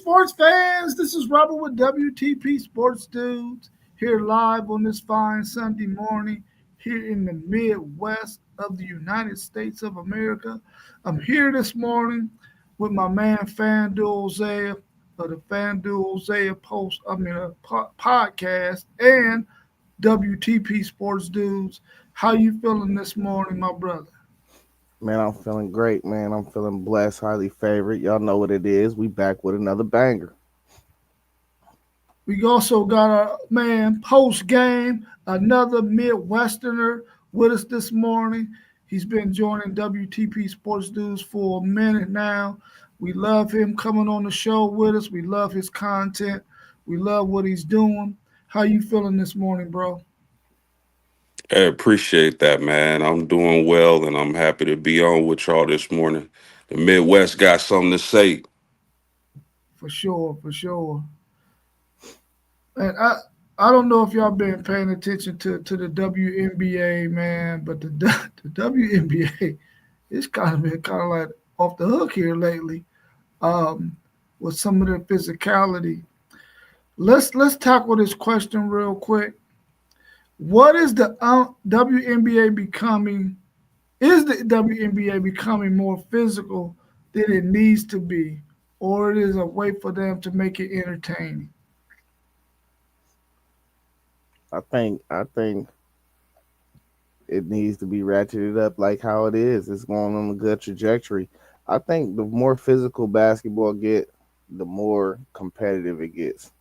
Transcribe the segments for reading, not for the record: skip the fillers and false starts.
sports fans. This is Robert with WTP Sports Dudes here live on this fine Sunday morning here in the Midwest of the United States of America. I'm here this morning with my man FanDuel Zaya of the FanDuel Zaya podcast and WTP Sports Dudes. How you feeling this morning, my brother? Man, I'm feeling great, man. I'm feeling blessed, highly favored. Y'all know what it is. We back with another banger. We also got our man post game, another Midwesterner with us this morning. He's been joining WTP Sports News for a minute now. We love him coming on the show with us. We love his content. We love what he's doing. How you feeling this morning, bro? I appreciate that, man. I'm doing well, and I'm happy to be on with y'all this morning. The Midwest got something to say. For sure, for sure. And I don't know if y'all been paying attention to the WNBA, man, but the WNBA it's kind of been kind of like off the hook here lately, um, with some of the physicality. Let's tackle this question real quick. What is the WNBA becoming? Is the WNBA becoming more physical than it needs to be, or it is a way for them to make it entertaining? I think it needs to be ratcheted up like how it is. It's going on a good trajectory. I think the more physical basketball get, the more competitive it gets.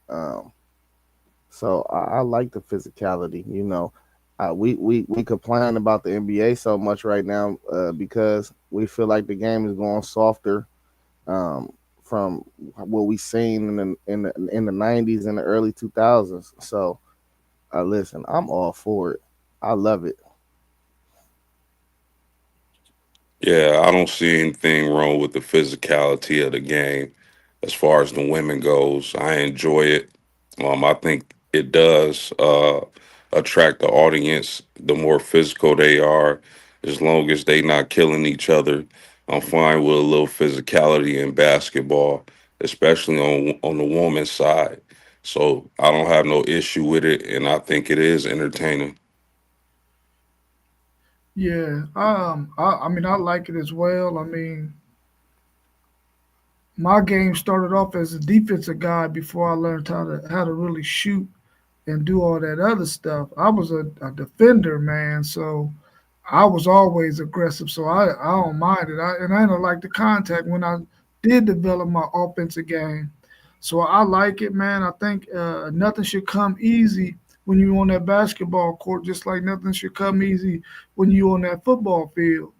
So I like the physicality. We complain about the NBA so much right now because we feel like the game is going softer from what we seen in the 90s and the early 2000s. So listen, I'm all for it. I love it. Yeah, I don't see anything wrong with the physicality of the game as far as the women goes. I enjoy it. I think it does attract the audience. The more physical they are, as long as they not killing each other, I'm fine with a little physicality in basketball, especially on the woman's side. So I don't have no issue with it, and I think it is entertaining. Yeah, I mean, I like it as well. I mean, my game started off as a defensive guy before I learned how to really shoot and do all that other stuff. I was a defender, man, so I was always aggressive. So I don't mind it. And I don't like the contact when I did develop my offensive game. So I like it, man. I think nothing should come easy when you're on that basketball court, just like nothing should come easy when you're on that football field.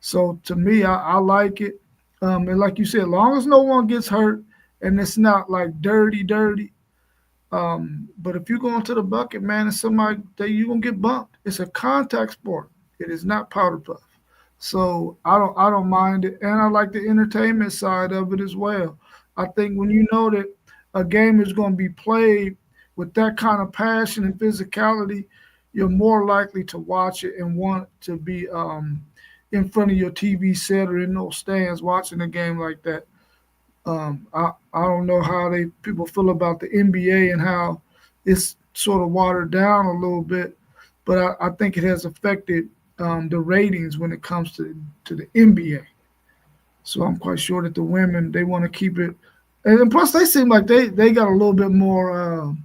So to me, I like it. And like you said, as long as no one gets hurt and it's not like dirty, dirty, but if you go into the bucket, man, and somebody that you're gonna get bumped. It's a contact sport. It is not powder puff. So I don't mind it. And I like the entertainment side of it as well. I think when you know that a game is gonna be played with that kind of passion and physicality, you're more likely to watch it and want to be in front of your TV set or in those stands watching a game like that. I don't know how they people feel about the NBA and how it's sort of watered down a little bit, but I think it has affected the ratings when it comes to the NBA. So I'm quite sure that the women they want to keep it, and plus they seem like they got a little bit more.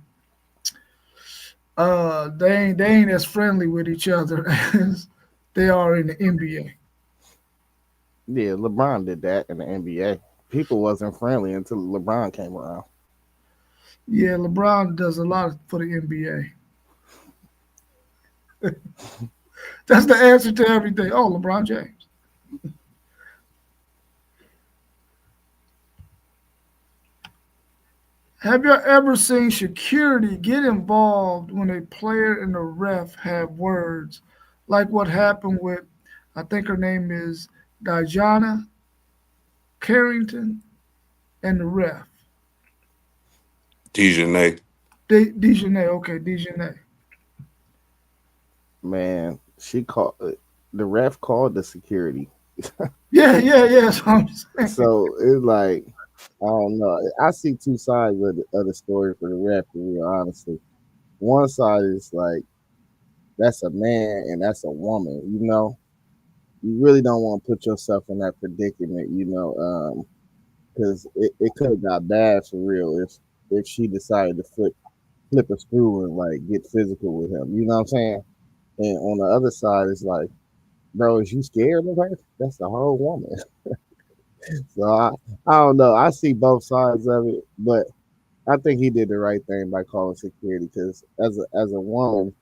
They ain't as friendly with each other as they are in the NBA. Yeah, LeBron did that in the NBA. People wasn't friendly until LeBron came around. Yeah, LeBron does a lot for the NBA. That's the answer to everything. Oh, LeBron James. Have you ever seen security get involved when a player and a ref have words, like what happened with, I think her name is Diana Carrington and the ref, Dejanay. Dejanay. Okay, Dejanay. Man, she called the ref called the security. Yeah, yeah, yeah. That's what I'm saying. So it's like I don't know. I see two sides of the story for the referee. Honestly, one side is like that's a man and that's a woman. You really don't want to put yourself in that predicament. Because it could have got bad for real if she decided to flip a screw and like get physical with him. You know what I'm saying? And on the other side, it's like, bro, is you scared of her? That's the whole woman. So I don't know. I see both sides of it, but I think he did the right thing by calling security because as a woman,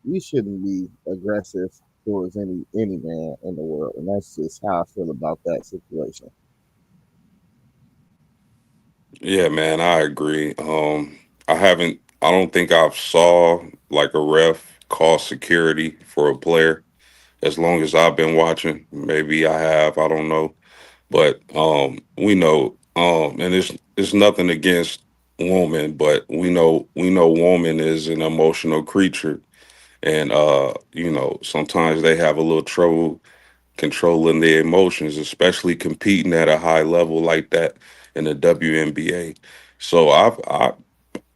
you shouldn't be aggressive towards any man in the world, and that's just how I feel about that situation. Yeah, man, I agree. I don't think I've saw like a ref call security for a player as long as I've been watching. Maybe I have, I don't know. But we know, and it's nothing against woman, but we know woman is an emotional creature, and sometimes they have a little trouble controlling their emotions, especially competing at a high level like that in the WNBA. So I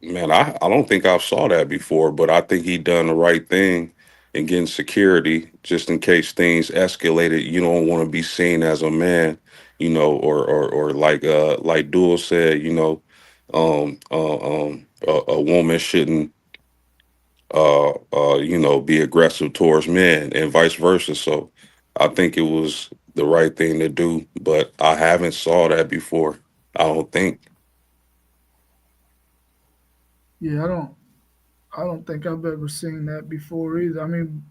don't think I've saw that before, but I think he done the right thing in getting security just in case things escalated. You don't want to be seen as a man, or like Duel said, a woman shouldn't be aggressive towards men and vice versa. So I think it was the right thing to do, but I haven't saw that before. I don't think. Yeah, I don't think I've ever seen that before either. I mean,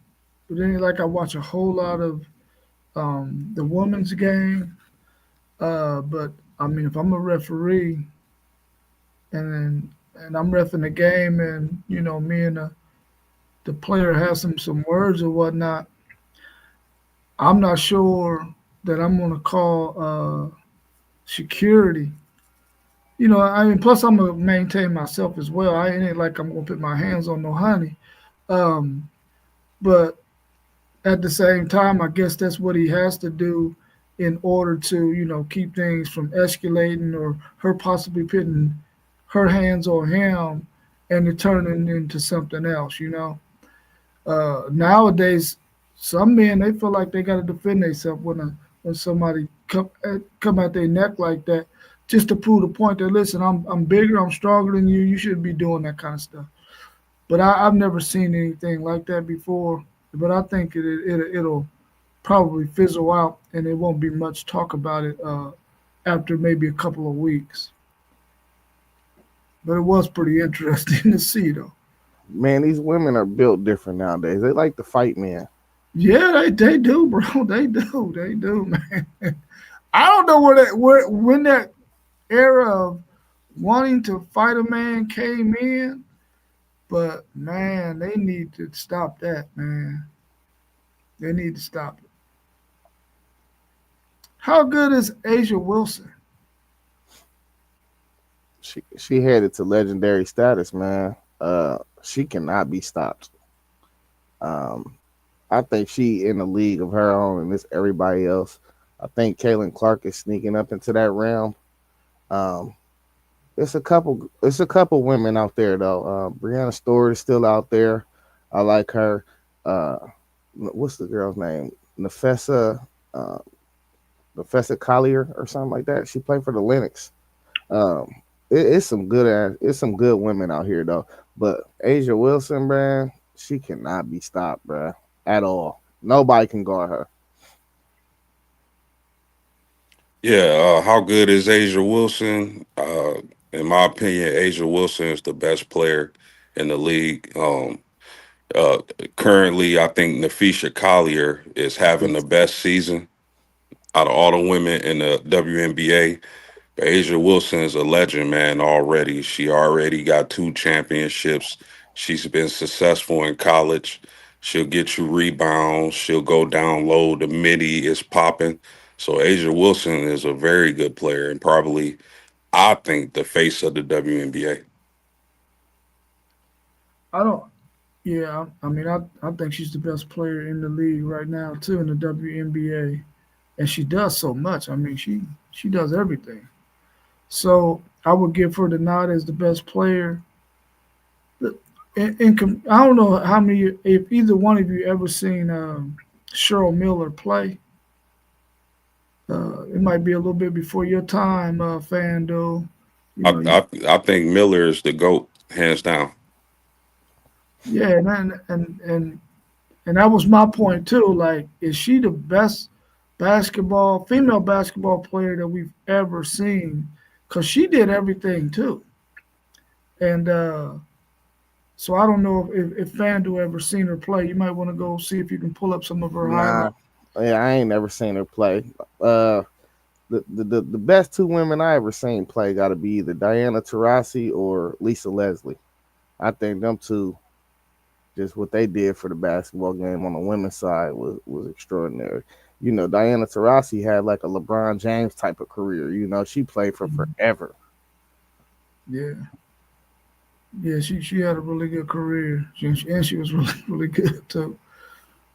but then like I watch a whole lot of the women's game. But I mean, if I'm a referee and I'm refing the game, and me and the player has some words or whatnot, I'm not sure that I'm gonna call security. I mean, plus I'm gonna maintain myself as well. I ain't like I'm gonna put my hands on no honey. Um, but at the same time, I guess that's what he has to do in order to, keep things from escalating or her possibly putting her hands on him and it turning into something else. Nowadays, some men they feel like they got to defend themselves when somebody come at their neck like that, just to prove the point that listen, I'm bigger, I'm stronger than you. You shouldn't be doing that kind of stuff. But I've never seen anything like that before. But I think it'll probably fizzle out, and there won't be much talk about it after maybe a couple of weeks. But it was pretty interesting to see, though. Man, these women are built different nowadays. They like to fight men. Yeah, they do, bro. They do, man. I don't know where when that era of wanting to fight a man came in, but man, they need to stop that, man. They need to stop it. How good is Asia Wilson? She headed to legendary status, man. She cannot be stopped. Um, I think she in a league of her own, and it's everybody else. I think Caitlin Clark is sneaking up into that realm. Um, it's a couple women out there though. Brianna Stewart is still out there. I like her. Uh, what's the girl's name? Nafessa, uh, Nafessa Collier or something like that. She played for the Lynx. Um, it's some good women out here though. But Asia Wilson, man, she cannot be stopped, bruh, at all. Nobody can guard her. Yeah, how good is Asia Wilson? In my opinion, Asia Wilson is the best player in the league. Uh, Currently, I think Nafisha Collier is having the Yes. best season out of all the women in the WNBA. Asia Wilson is a legend, man, already. She already got two championships. She's been successful in college. She'll get you rebounds. She'll go down low. The midi is popping. So Asia Wilson is a very good player and probably, I think, the face of the WNBA. I don't. Yeah, I mean, I think she's the best player in the league right now too in the WNBA, and she does so much. I mean, she does everything. So I would give her the nod as the best player. I don't know how many, if either one of you ever seen Cheryl Miller play. It might be a little bit before your time, Fando. You I know, I think Miller is the GOAT, hands down. yeah, and that was my point too. Like, is she the best female basketball player that we've ever seen? Cause she did everything too. And so I don't know if Fandu ever seen her play. You might want to go see if you can pull up some of her Nah, highlights. yeah, I ain't never seen her play. Uh, the best two women I ever seen play got to be either Diana Taurasi or Lisa Leslie. I think them two, just what they did for the basketball game on the women's side was extraordinary. You know, Diana Taurasi had like a LeBron James type of career. You know, she played for forever. Yeah, yeah, she had a really good career, and she was really really good too.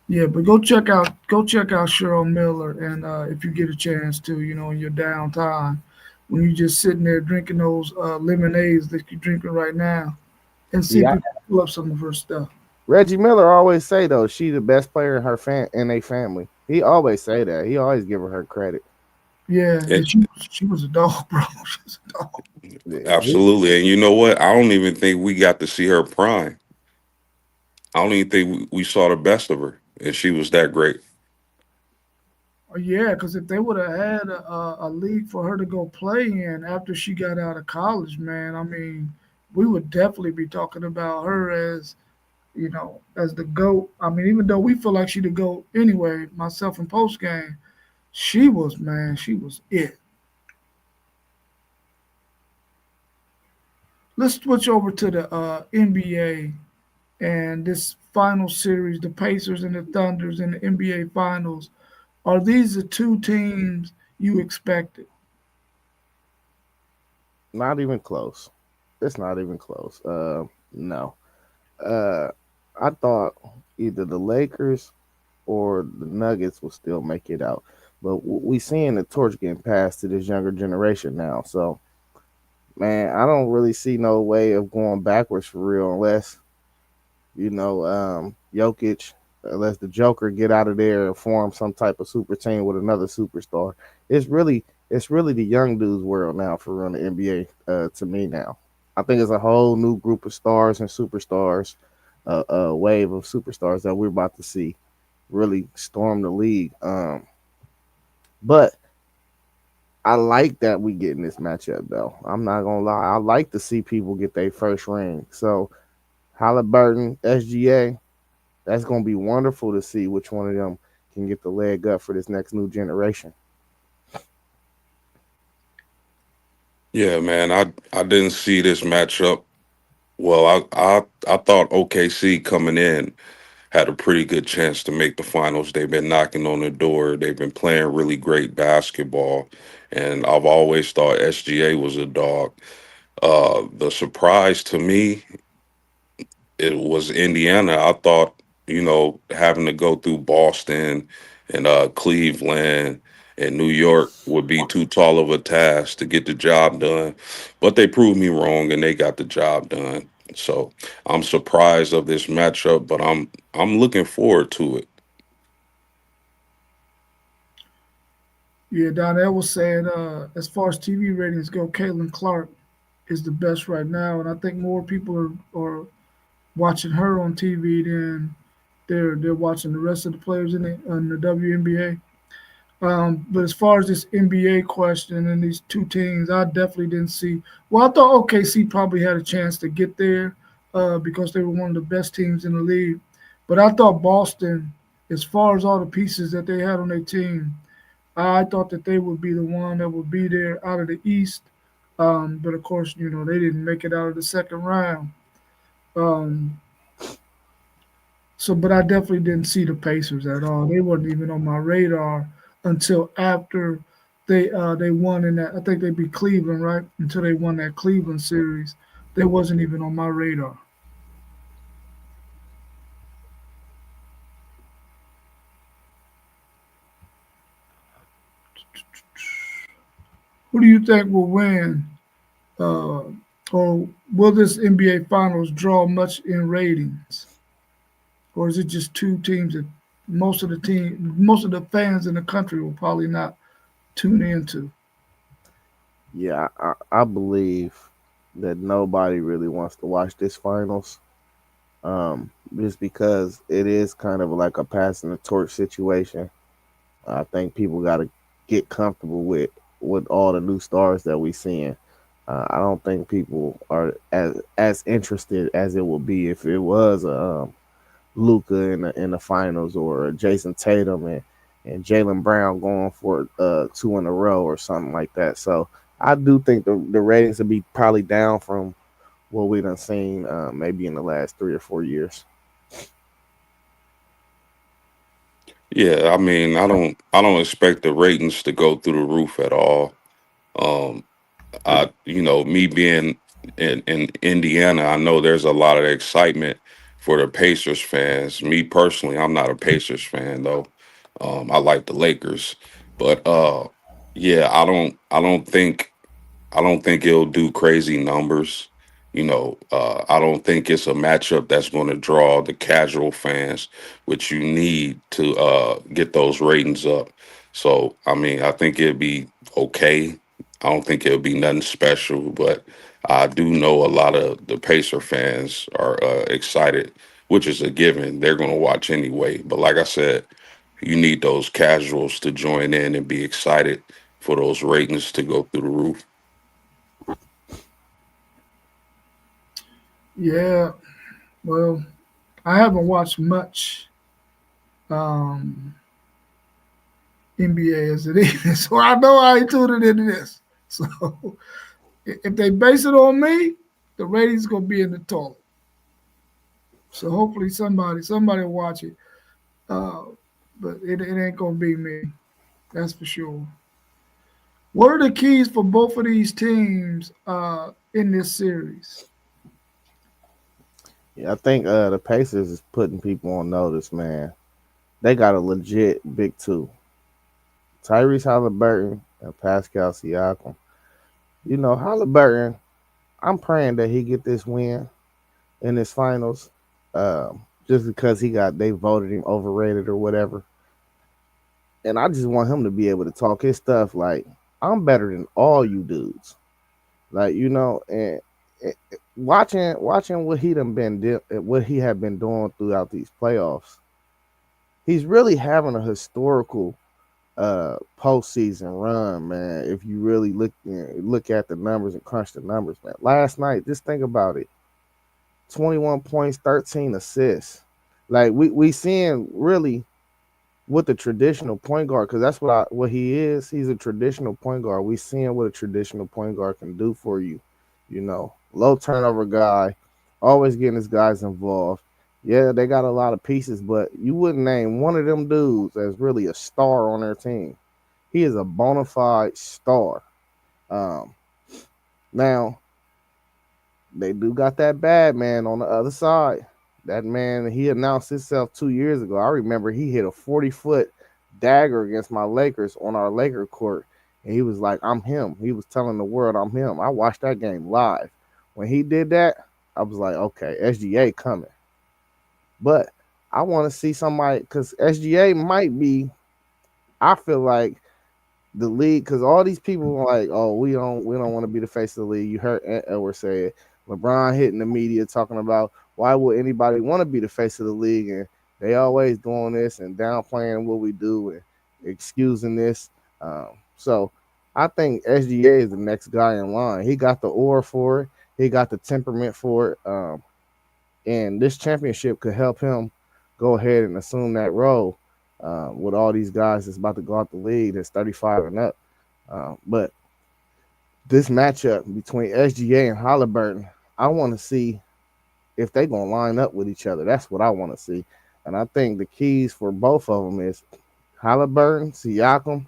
Yeah, but go check out Cheryl Miller, and if you get a chance to, in your downtime, when you're just sitting there drinking those lemonades that you're drinking right now, and see if Yeah, you can pull up some of her stuff. Reggie Miller always say though she the best player in her in a family. He always say that. He always give her credit. Yeah, and It, she was a dog, bro. She was a dog. Yeah, absolutely. And you know what? I don't even think we got to see her prime. I don't even think we saw the best of her, and she was that great. Yeah, because if they would have had a league for her to go play in after she got out of college, man, I mean, we would definitely be talking about her as, as the GOAT. I mean, even though we feel like she the GOAT anyway, myself in post game, she was it. Let's switch over to the NBA and this final series, the Pacers and the Thunders in the NBA Finals. Are these the two teams you expected? not even close. It's not even close. No. Uh, I thought either the Lakers or the Nuggets will still make it out, but we seeing the torch getting passed to this younger generation now. So man, I don't really see no way of going backwards for real unless Jokic, unless the Joker get out of there and form some type of super team with another superstar. It's really the young dudes world now for real in the NBA. To me now, I think it's a whole new group of stars and superstars, a wave of superstars that we're about to see really storm the league. But I like that we getting this matchup though. I'm not gonna lie. I like to see people get their first ring. So Halliburton, SGA, that's gonna be wonderful to see which one of them can get the leg up for this next new generation. Yeah, man. I didn't see this matchup. Well, I thought OKC coming in had a pretty good chance to make the finals. They've been knocking on the door. They've been playing really great basketball, and I've always thought SGA was a dog. The surprise to me, it was Indiana. I thought, having to go through Boston and Cleveland and New York would be too tall of a task to get the job done. But they proved me wrong and they got the job done. So I'm surprised of this matchup, but I'm looking forward to it. Yeah, Donnell was saying, as far as TV ratings go, Caitlin Clark is the best right now, and I think more people are watching her on TV than they're watching the rest of the players in the WNBA. But as far as this NBA question and these two teams, I definitely didn't see. Well, I thought OKC probably had a chance to get there because they were one of the best teams in the league. But I thought Boston, as far as all the pieces that they had on their team, I thought that they would be the one that would be there out of the East. But of course, they didn't make it out of the second round. Um, but I definitely didn't see the Pacers at all. They wasn't even on my radar until after they won in that. I think they beat Cleveland, right? Until they won that Cleveland series, they wasn't even on my radar. Who do you think will win, uh, or will this NBA Finals draw much in ratings, or is it just two teams that most of the fans in the country will probably not tune into? Yeah, I believe that nobody really wants to watch this finals. Just because it is kind of like a passing the torch situation. I think people got to get comfortable with all the new stars that we seeing. I don't think people are as interested as it would be if it was a Luca in the finals or a Jason Tatum and Jalen Brown going for two in a row or something like that. So I do think the ratings will be probably down from what we done seen maybe in the last 3 or 4 years. Yeah, I mean, I don't expect the ratings to go through the roof at all. Um, me being in Indiana, I know there's a lot of excitement for the Pacers fans. Me personally, I'm not a Pacers fan though. I like the Lakers, but yeah, I don't think it'll do crazy numbers. I don't think it's a matchup that's going to draw the casual fans, which you need to get those ratings up. So, I mean, I think it'll be okay. I don't think it'll be nothing special, but I do know a lot of the Pacer fans are excited, which is a given. They're going to watch anyway. But like I said, you need those casuals to join in and be excited for those ratings to go through the roof. Yeah, well, I haven't watched much um, NBA as it is, so I know I ain't tuning into this. So if they base it on me, the ratings gonna be in the toilet. So hopefully somebody will watch it. Uh, but it ain't gonna be me. That's for sure. What are the keys for both of these teams in this series? Yeah, I think the Pacers is putting people on notice, man. They got a legit big two. Tyrese Halliburton and Pascal Siakam. You know, Halliburton, I'm praying that he get this win in his finals. Just because they voted him overrated or whatever. And I just want him to be able to talk his stuff like I'm better than all you dudes. Like, and watching what what he had been doing throughout these playoffs. He's really having a historical postseason run, man. If you really look at the numbers and crunch the numbers, man. Last night, just think about it: 21 points, 13 assists. Like we seeing really what the traditional point guard, because that's what he is. He's a traditional point guard. We seeing what a traditional point guard can do for you. Low turnover guy, always getting his guys involved. Yeah, they got a lot of pieces, but you wouldn't name one of them dudes as really a star on their team. He is a bona fide star. Um, Now they do got that bad man on the other side. That man, he announced himself 2 years ago. I remember he hit a 40-foot dagger against my Lakers on our Laker court. And he was like, I'm him. He was telling the world, I'm him. I watched that game live. When he did that, I was like, okay, SGA coming. But I want to see somebody, because SGA might be, I feel like, the league, because all these people are like, oh, we don't want to be the face of the league. You heard Edwards say it. LeBron hitting the media talking about why would anybody want to be the face of the league, and they always doing this and downplaying what we do and excusing this. So I think SGA is the next guy in line. He got the aura for it. He got the temperament for it. And this championship could help him go ahead and assume that role with all these guys that's about to go out the league that's 35 and up. But this matchup between SGA and Halliburton, I want to see if they gonna line up with each other. That's what I want to see. And I think the keys for both of them is Halliburton, Siakam.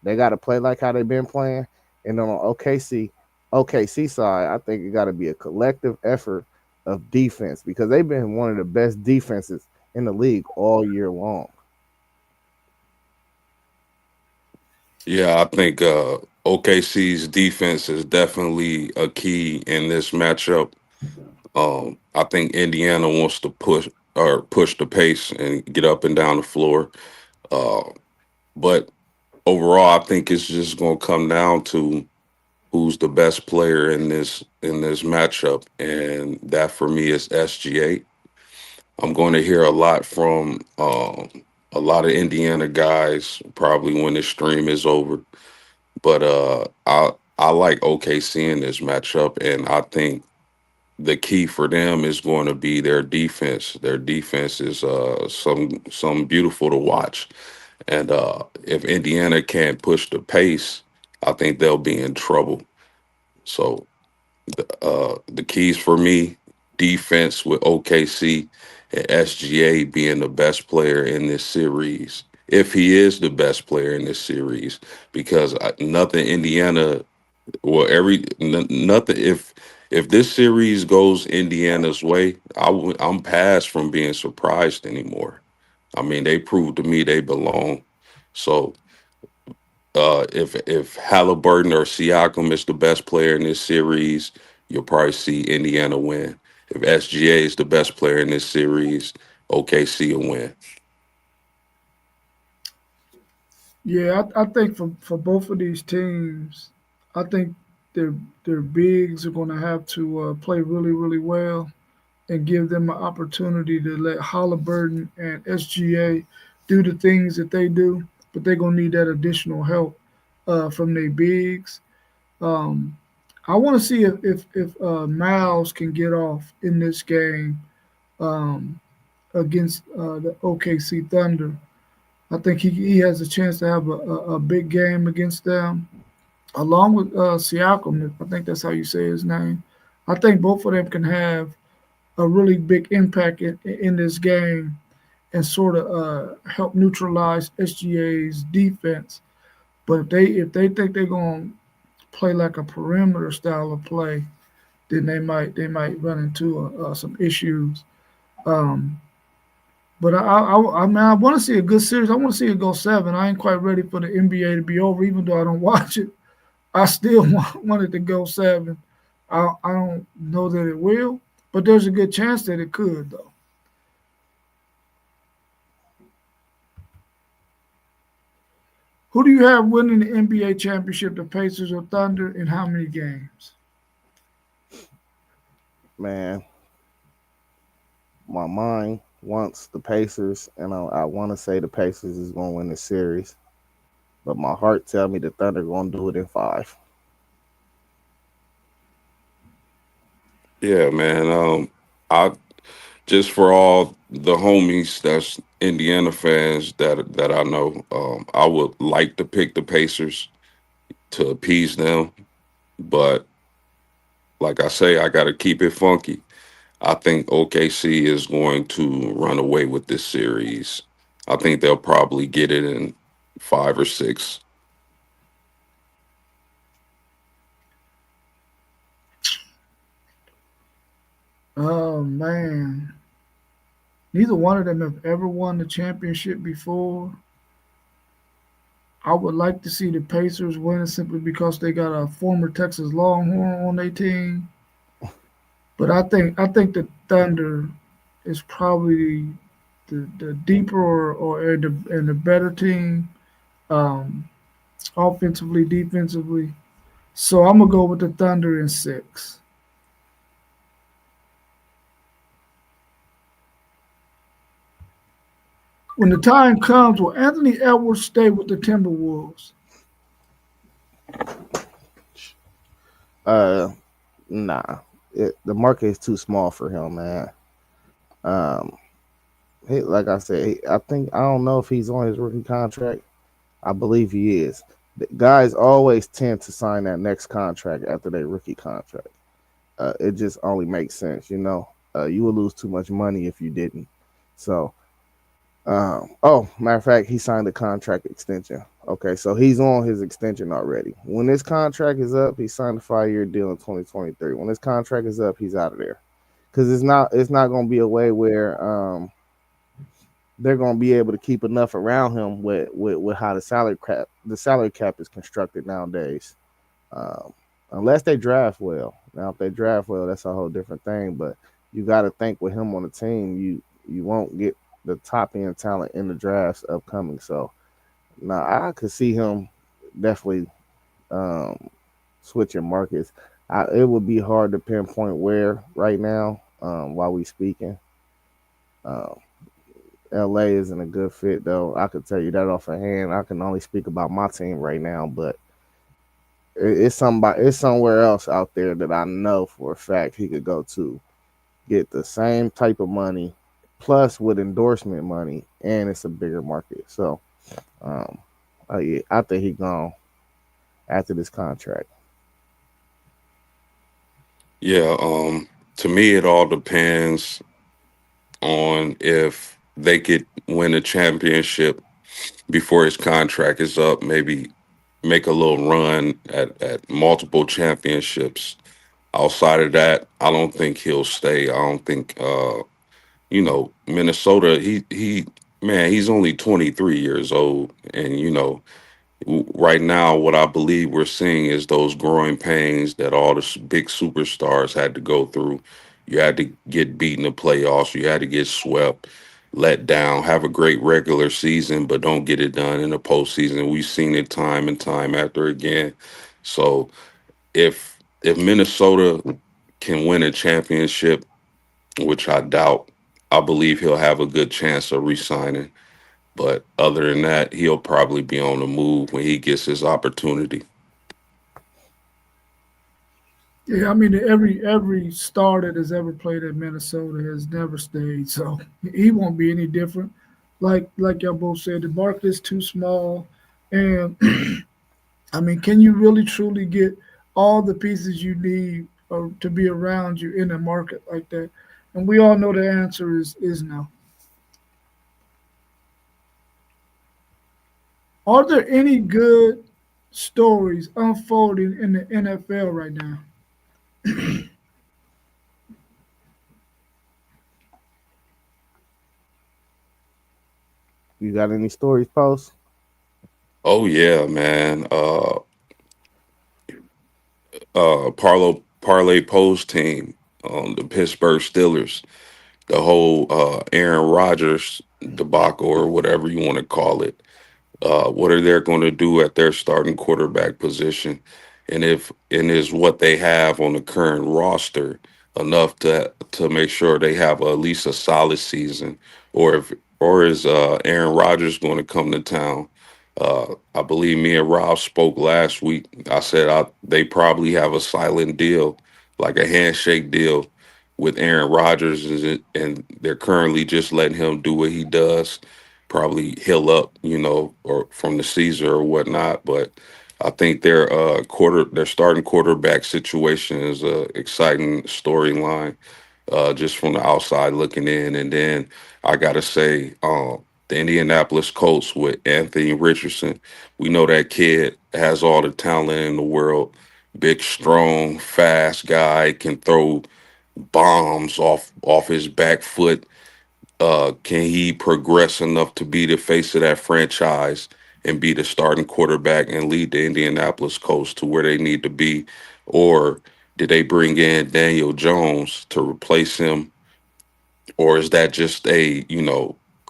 They got to play like how they've been playing. And then on OKC side, I think it got to be a collective effort of defense because they've been one of the best defenses in the league all year long. Yeah, I think OKC's defense is definitely a key in this matchup. I think Indiana wants to push the pace and get up and down the floor. Uh, but overall, I think it's just going to come down to who's the best player in this matchup, and that for me is SGA. I'm going to hear a lot from a lot of Indiana guys probably when this stream is over. But I like OKC in this matchup, and I think the key for them is going to be their defense. Their defense is some beautiful to watch, and if Indiana can't push the pace, I think they'll be in trouble. So the keys for me: defense with OKC and SGA being the best player in this series. If he is the best player in this series, because nothing Indiana, well, nothing. If this series goes Indiana's way, I'm past from being surprised anymore. I mean, they proved to me they belong. So if Halliburton or Siakam is the best player in this series, you'll probably see Indiana win. If SGA is the best player in this series, OKC will win. Yeah, I think for both of these teams, I think their their bigs are going to have to play really really well and give them an opportunity to let Halliburton and SGA do the things that they do, but they're going to need that additional help from their bigs. Um, I want to see if Miles can get off in this game um, against the OKC Thunder. I think he has a chance to have a big game against them, along with Siakam. I think that's how you say his name. I think both of them can have a really big impact in this game and sort of help neutralize SGA's defense. But if they think they're going to play like a perimeter style of play, then they might run into some issues. Um, but I mean I want to see a good series. I want to see it go seven. I ain't quite ready for the NBA to be over, even though I don't watch it. I still want it to go seven. I don't know that it will, but there's a good chance that it could though. Who do you have winning the NBA championship, the Pacers or Thunder, in how many games? Man, my mind wants the Pacers, and I want to say the Pacers is going to win the series, but my heart tell me the Thunder going to do it in five. Yeah, man. I just for all the homies that's Indiana fans that I know, I would like to pick the Pacers to appease them, but like I say, I got to keep it funky. I think OKC is going to run away with this series. I think they'll probably get it in five or six. Oh man, neither one of them have ever won the championship before. I would like to see the Pacers win simply because they got a former Texas Longhorn on their team. But I think the Thunder is probably the deeper or the better team, um, offensively, defensively. So I'm gonna go with the Thunder in six. When the time comes, will Anthony Edwards stay with the Timberwolves? Uh, nah, the market is too small for him, man. Um, like I said, I don't know if he's on his rookie contract. I believe he is. The guys always tend to sign that next contract after their rookie contract. It just only makes sense, you know. You would lose too much money if you didn't. So, matter of fact, he signed a contract extension. Okay, so he's on his extension already. When his contract is up, he signed a 5 year deal in 2023. When his contract is up, he's out of there because it's not going to be a way where they're going to be able to keep enough around him with how the salary cap is constructed nowadays. um, unless they draft well. Now, if they draft well, that's a whole different thing. But you got to think with him on the team, you won't get the top end talent in the drafts upcoming. So now I could see him definitely um, switching markets. It would be hard to pinpoint where right now while we speaking. Um, LA isn't a good fit though. I could tell you that off of hand. I can only speak about my team right now, but it's somewhere else out there that I know for a fact he could go to get the same type of money, plus with endorsement money, and it's a bigger market. So, um, yeah, I think he gone after this contract. Yeah, to me, it all depends on if they could win a championship before his contract is up, maybe make a little run at multiple championships. Outside of that, I don't think he'll stay. I don't think Minnesota, he man, he's only 23 years old, and right now, what I believe we're seeing is those growing pains that all the big superstars had to go through. You had to get beat in the playoffs. You had to get swept, let down, have a great regular season, but don't get it done in the postseason. We've seen it time and time after again. So if Minnesota can win a championship, which I doubt, I believe he'll have a good chance of re-signing. But other than that, he'll probably be on the move when he gets his opportunity. Yeah, I mean every star that has ever played at Minnesota has never stayed, so he won't be any different. Like y'all both said, the market is too small, and I mean, can you really truly get all the pieces you need to be around you in a market like that? And we all know the answer is no. Are there any good stories unfolding in the NFL right now? You got any stories, post? Oh yeah, man. Parlay Post team, the Pittsburgh Steelers, the whole Aaron Rodgers debacle or whatever you want to call it. What are they going to do at their starting quarterback position, and is what they have on the current roster enough to make sure they have at least a solid season, or if or is Aaron Rodgers going to come to town? I believe me and Rob spoke last week. I said they probably have a silent deal, like a handshake deal with Aaron Rodgers, and they're currently just letting him do what he does, probably heal up, or from the Caesar or whatnot. But I think their starting quarterback situation is a exciting storyline, just from the outside looking in. And then I gotta say, the Indianapolis Colts with Anthony Richardson, we know that kid has all the talent in the world. Big, strong, fast guy, can throw bombs off his back foot. Can he progress enough to be the face of that franchise and be the starting quarterback and lead the Indianapolis Colts to where they need to be? Or did they bring in Daniel Jones to replace him? Or is that just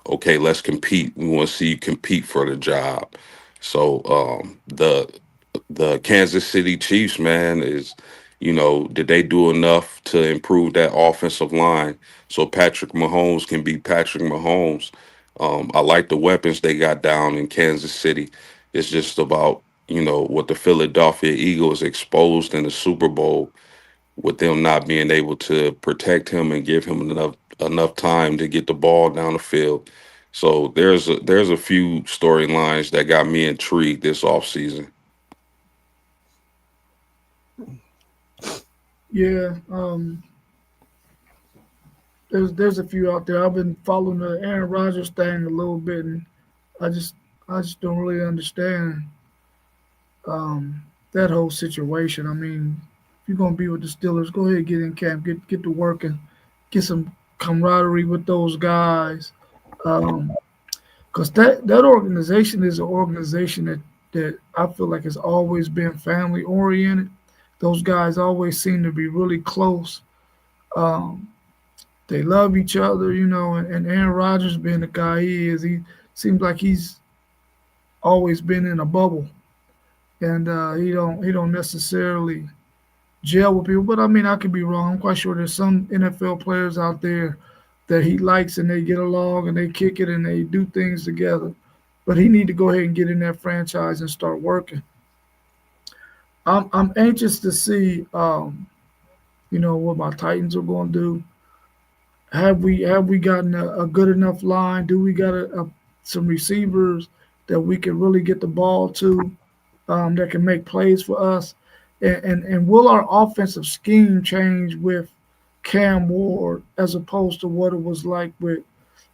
okay, let's compete. We want to see you compete for the job. So the Kansas City Chiefs, man, did they do enough to improve that offensive line so Patrick Mahomes can be Patrick Mahomes? I like the weapons they got down in Kansas City. It's just about, what the Philadelphia Eagles exposed in the Super Bowl, with them not being able to protect him and give him enough time to get the ball down the field. So there's a few storylines that got me intrigued this offseason. Yeah, there's a few out there. I've been following the Aaron Rodgers thing a little bit, and I just I just don't really understand um, that whole situation. I mean, if you're gonna be with the Steelers, go ahead, get in camp, get to work, and get some camaraderie with those guys. Because that organization is an organization that that I feel like has always been family oriented. Those guys always seem to be really close. Um, they love each other, and Aaron Rodgers being the guy he is, he seems like he's always been in a bubble, and he don't necessarily gel with people. But I mean, I could be wrong. I'm quite sure there's some NFL players out there that he likes and they get along and they kick it and they do things together. But he need to go ahead and get in that franchise and start working. I'm anxious to see what my Titans are going to do. Have we gotten a good enough line? Do we got some receivers that we can really get the ball to, that can make plays for us? And will our offensive scheme change with Cam Ward as opposed to what it was like with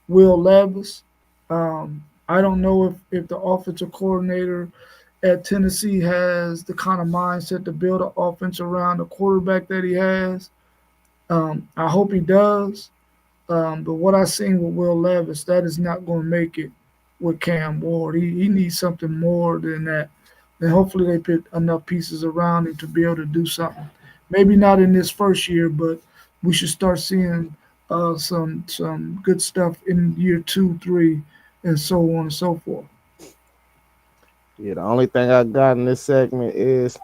Will Levis? I don't know if the offensive coordinator at Tennessee has the kind of mindset to build an offense around the quarterback that he has. I hope he does. But what I seen with Will Levis, that is not going to make it with Cam Ward. He needs something more than that. And hopefully they put enough pieces around him to be able to do something. Maybe not in this first year, but we should start seeing some good stuff in year 2, 3, and so on and so forth. Yeah, the only thing I got in this segment is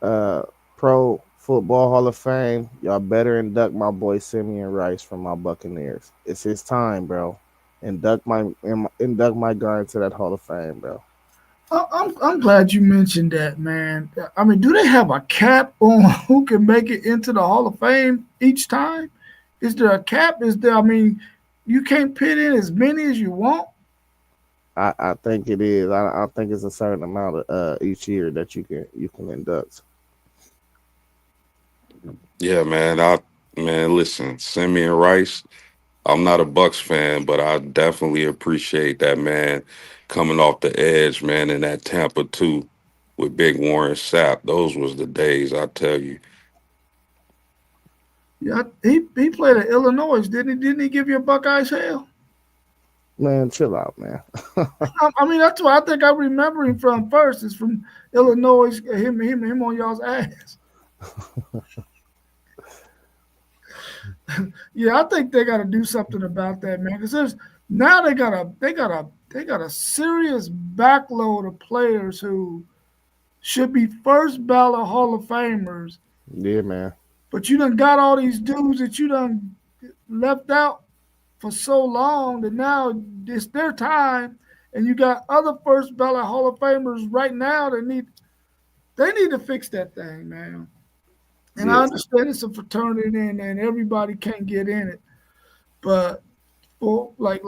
uh Pro Football Hall of Fame. Y'all better induct my boy Simeon Rice from my Buccaneers. It's his time, bro. Induct my guy into that Hall of Fame, bro. I'm glad you mentioned that, man. I mean, do they have a cap on who can make it into the Hall of Fame each time? Is there a cap? Is there? I mean, you can't put in as many as you want. I think it is. I think it's a certain amount of each year that you can induct. Yeah, man. Listen, Simeon Rice. I'm not a Bucks fan, but I definitely appreciate that man coming off the edge, man, in that Tampa too with Big Warren Sapp. Those was the days, I tell you. Yeah, he played at Illinois, didn't he? Didn't he give you a Buckeyes hell? Man, chill out, man. I mean, that's what I think I remember him from first. Is from Illinois, him on y'all's ass. Yeah, I think they got to do something about that, man. Because there's now they got a serious backload of players who should be first ballot Hall of Famers, Yeah, man. but you done got all these dudes that you done left out for so long that now it's their time, and you got other first ballot Hall of Famers right now that they need to fix that thing, man. And I Yeah, understand it's a fraternity and everybody can't get in it, but for like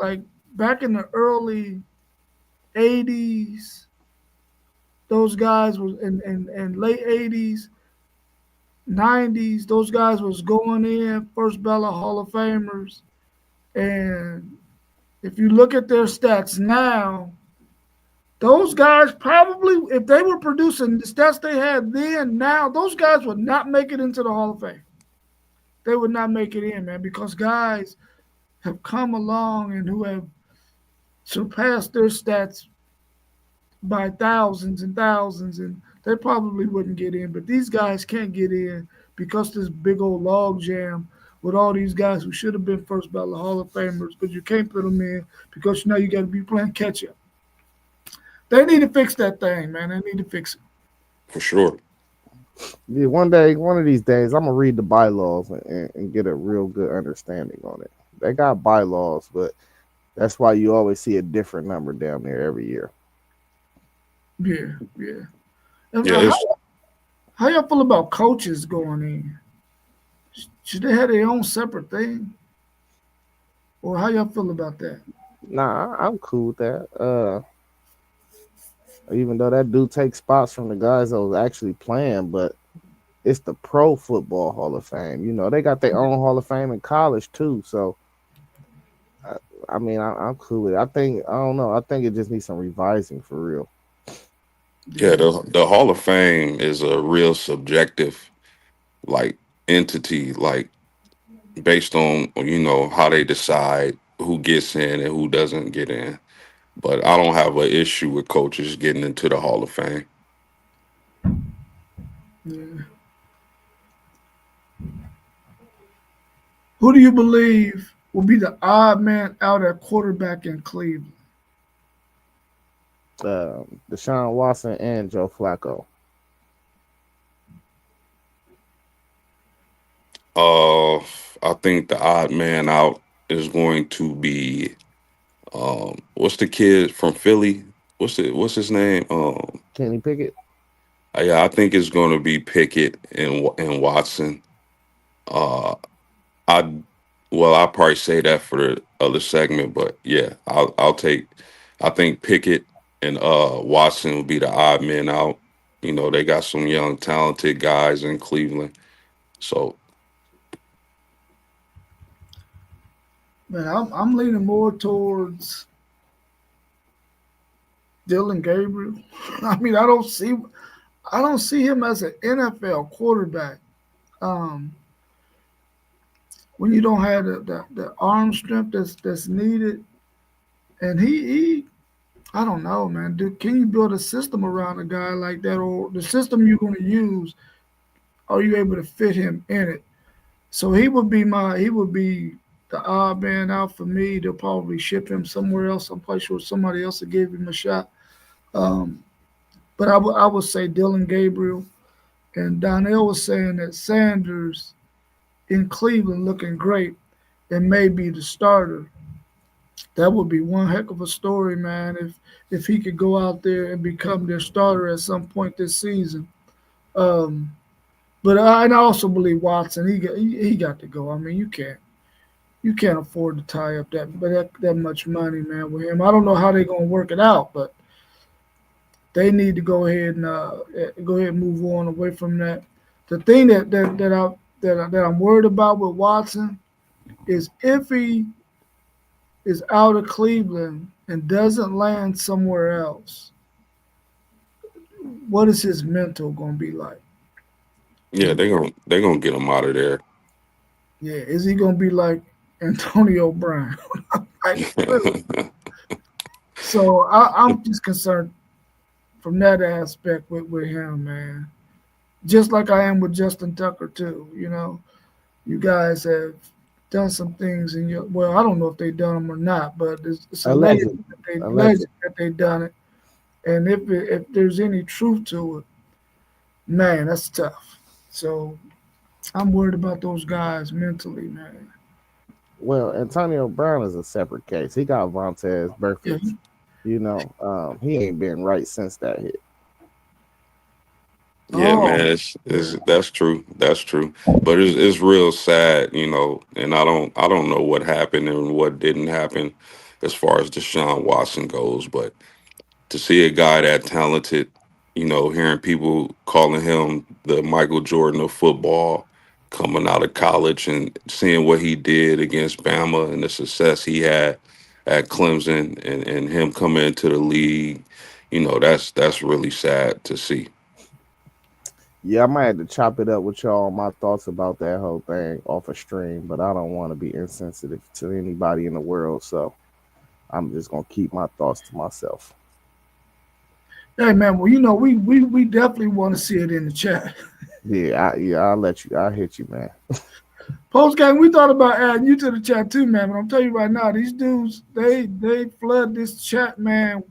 back in the early '80s, those guys was in late '80s, '90s, those guys was going in first ballot Hall of Famers, and if you look at their stats now, those guys probably, if they were producing the stats they had then, now those guys would not make it into the Hall of Fame. They would not make it in, man, because guys have come along and who have surpassed their stats by thousands and thousands, and they probably wouldn't get in. But these guys can't get in because this big old log jam with all these guys who should have been first ballot Hall of Famers, but you can't put them in because now you got to be playing catch up. They need to fix that thing, man. They need to fix it. For sure. yeah. One of these days, I'm gonna read the bylaws and get a real good understanding on it. They got bylaws, but that's why you always see a different number down there every year. Yeah, yeah. And Yeah, it's how y'all feel about coaches going in? Should they have their own separate thing, or how y'all feel about that? Nah, I'm cool with that. Even though that do take spots from the guys that was actually playing, but it's the Pro Football Hall of Fame. You know, they got their own Hall of Fame in college too. So, I, I mean, I'm cool with it. I don't know. I think it just needs some revising for real. yeah, Yeah, the Hall of Fame is a real subjective like entity, like based on how they decide who gets in and who doesn't get in. But I don't have an issue with coaches getting into the Hall of Fame. Yeah. Who do you believe will be the odd man out at quarterback in Cleveland? Deshaun Watson and Joe Flacco. Uh, I think the odd man out is going to be what's the kid from Philly? What's his name? Kenny Pickett. Yeah, I think it's going to be Pickett and Watson. Uh, I I'll probably say that for the other segment, but yeah, I'll take. I think Pickett and Watson will be the odd men out. You know, they got some young, talented guys in Cleveland. So Man, I'm leaning more towards Dylan Gabriel. I mean, I don't see him as an NFL quarterback. Um, when you don't have the arm strength that's needed, and he I don't know, man. Can you build a system around a guy like that, or the system you're going to use? Are you able to fit him in it? So he would be the odd man out for me. They'll probably ship him somewhere else. I'm quite sure somebody else will give him a shot. Um, but I would say Dylan Gabriel, and Donnell was saying that Sanders in Cleveland looking great and may be the starter. That would be one heck of a story, man. If he could go out there and become their starter at some point this season. Um, but I also believe Watson. He got to go. I mean, you can't afford to tie up that much money, man, with him. I don't know how they're gonna work it out, but they need to go ahead and move on away from that. The thing that I'm worried about with Watson is if he is out of Cleveland and doesn't land somewhere else, what is his mental gonna be like? yeah, they're gonna get him out of there. Yeah, is he gonna be like Antonio Brown? Like, really? So I'm just concerned from that aspect with him, man. Just like I am with Justin Tucker too. You know, you guys have done some things in your well, I don't know if they done them or not, but it's alleged Allegedly. alleged Allegedly. that they done it. And if there's any truth to it, man, that's tough. So I'm worried about those guys mentally, man. Well, Antonio Brown is a separate case. He got Vontez Yeah. Burfict. He ain't been right since that hit. Yeah, man, Oh, it's yeah. that's true. That's true. But it's real sad, you know, and I don't know what happened and what didn't happen as far as Deshaun Watson goes, but to see a guy that talented, you know, hearing people calling him the Michael Jordan of football coming out of college and seeing what he did against Bama and the success he had at Clemson and him coming into the league, you know, that's really sad to see. Yeah, I might have to chop it up with y'all my thoughts about that whole thing off a stream, but I don't want to be insensitive to anybody in the world, so I'm just gonna keep my thoughts to myself. Hey man, well, you know, we definitely want to see it in the chat. I'll hit you, man. Post game, we thought about adding you to the chat too, man. But I'm telling you right now, these dudes, they flood this chat, man,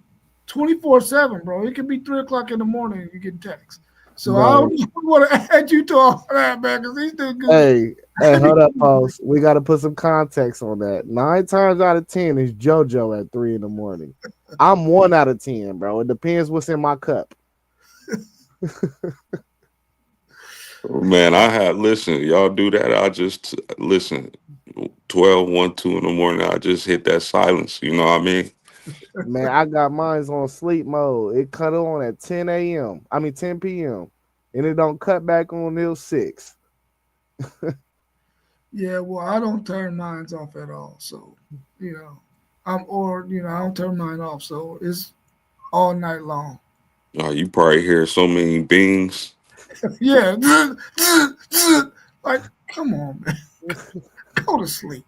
24/7, bro. It could be 3 o'clock in the morning and you get text. So I Bro, don't want to add you to all that, man, because these dudes, hey, hold up, post. We got to put some context on that. 9 times out of 10 is JoJo at 3 in the morning. I'm 1 out of 10, bro. It depends what's in my cup. Man, I had listen, y'all do that. I just listen 12, 1, 2 in the morning. I just hit that silence. You know what I mean? Man, I got mine's on sleep mode. It cut on at 10 a.m. I mean 10 p.m. And it don't cut back on till 6. yeah, well, I don't turn mines off at all. So, you know, I don't turn mine off. So it's all night long. You probably hear so many bings. Yeah. Like, come on, man. Go to sleep.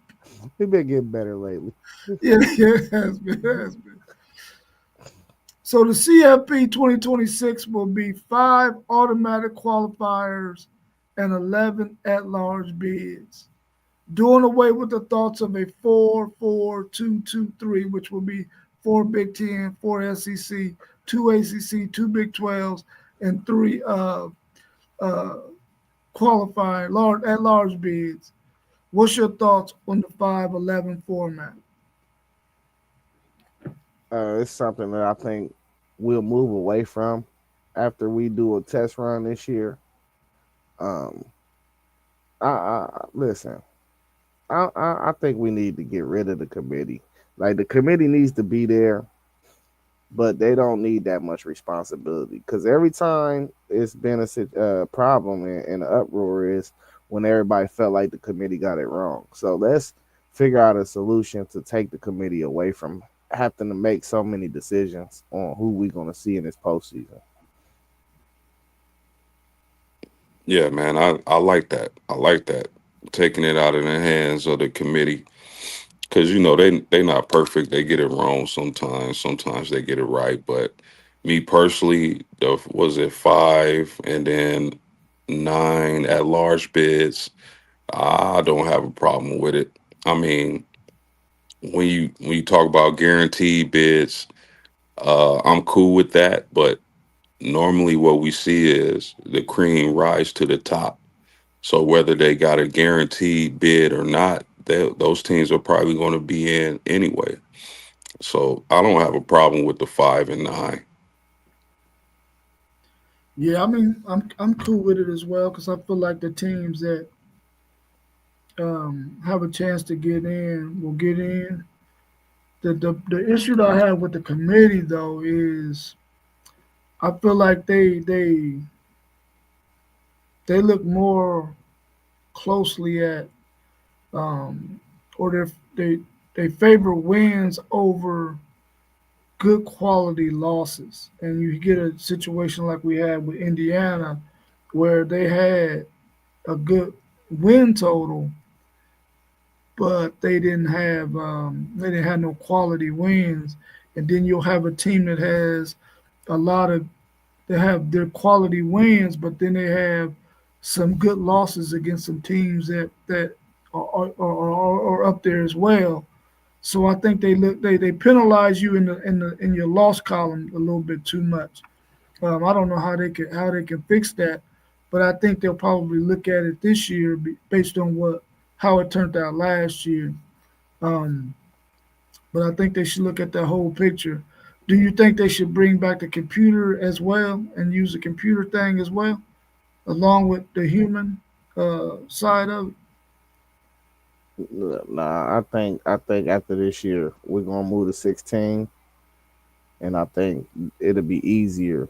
It been getting better lately. Yeah, yeah, it has been. It has been. So the CFP 2026 will be 5 automatic qualifiers and 11 at-large bids, doing away with the thoughts of a 4-4-2-2-3, which will be 4 Big 10, 4 SEC, 2 ACC, 2 Big 12s, and 3 uh, qualifying large at-large bids. What's your thoughts on the 5-11 format? It's something that I think we'll move away from after we do a test run this year. Um, I listen. I think we need to get rid of the committee. Like the committee needs to be there, but they don't need that much responsibility because every time it's been a problem and an uproar is when everybody felt like the committee got it wrong. So let's figure out a solution to take the committee away from having to make so many decisions on who we're going to see in this postseason. Yeah, man, I like that. I like that. Taking it out of the hands of the committee. Because they not perfect. They get it wrong sometimes. Sometimes they get it right. But me personally, the was it 5 and then 9 at large bids? I don't have a problem with it. I mean, when you talk about guaranteed bids, I'm cool with that. But normally, what we see is the cream rise to the top. So whether they got a guaranteed bid or not, those teams are probably going to be in anyway. So I don't have a problem with the 5 and 9. Yeah, I mean, I'm cool with it as well because I feel like the teams that have a chance to get in will get in. The issue that I have with the committee though is I feel like they look more closely at um, or they favor wins over good quality losses, and you get a situation like we had with Indiana, where they had a good win total, but they didn't have no quality wins, and then you'll have a team that has a lot of they have their quality wins, but then they have some good losses against some teams that are up there as well. So I think they penalize you in your loss column a little bit too much. I don't know how they can fix that, but I think they'll probably look at it this year based on what how it turned out last year. Um, but I think they should look at the whole picture. Do you think they should bring back the computer as well and use the computer thing as well, along with the human side of it? Nah, I think after this year we're gonna move to 16, and I think it'll be easier